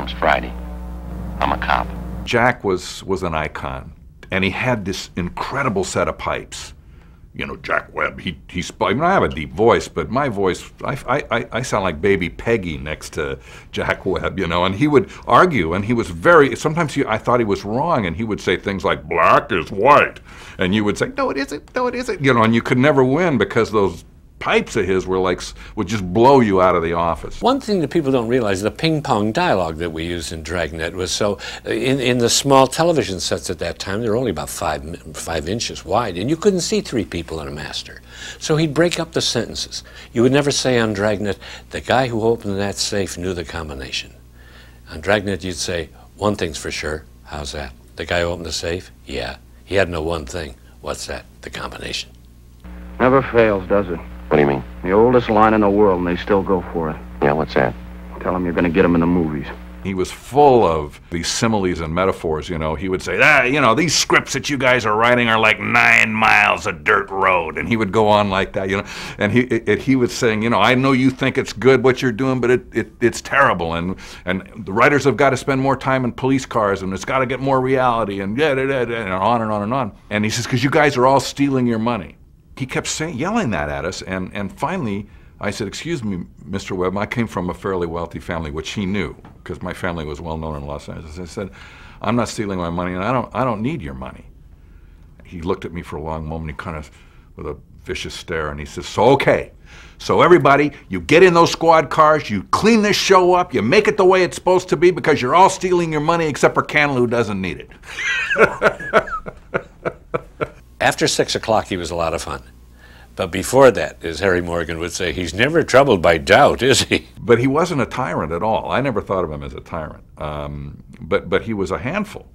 Tomorrow's Friday. I'm a cop. Jack was an icon, and he had this incredible set of pipes. You know, Jack Webb, I mean, I have a deep voice, but my voice, I sound like baby Peggy next to Jack Webb, you know, and he would argue, and he was sometimes I thought he was wrong, and he would say things like, black is white, and you would say, no, it isn't, no, it isn't, you know, and you could never win because those pipes of his were like, would just blow you out of the office. One thing that people don't realize, the ping-pong dialogue that we used in Dragnet was so, in the small television sets at that time, they were only about 5 inches wide, and you couldn't see 3 people in a master. So he'd break up the sentences. You would never say on Dragnet, the guy who opened that safe knew the combination. On Dragnet, you'd say, one thing's for sure. How's that? The guy who opened the safe? Yeah. He had no one thing. What's that? The combination. Never fails, does it? What do you mean? The oldest line in the world, and they still go for it. Yeah, what's that? Tell them you're going to get them in the movies. He was full of these similes and metaphors, you know. He would say, you know, these scripts that you guys are writing are like 9 miles of dirt road. And he would go on like that, you know. And he was saying, you know, I know you think it's good what you're doing, but it's terrible. And the writers have got to spend more time in police cars, and it's got to get more reality, and on and on and on. And he says, because you guys are all stealing your money. He kept yelling that at us, and finally I said, excuse me, Mr. Webb, I came from a fairly wealthy family, which he knew, because my family was well known in Los Angeles. I said, I'm not stealing my money, and I don't need your money. He looked at me for a long moment, he kind of, with a vicious stare, and he says, so okay, so everybody, you get in those squad cars, you clean this show up, you make it the way it's supposed to be, because you're all stealing your money except for Cannell, who doesn't need it. After 6 o'clock, he was a lot of fun. But before that, as Harry Morgan would say, he's never troubled by doubt, is he? But he wasn't a tyrant at all. I never thought of him as a tyrant. But he was a handful.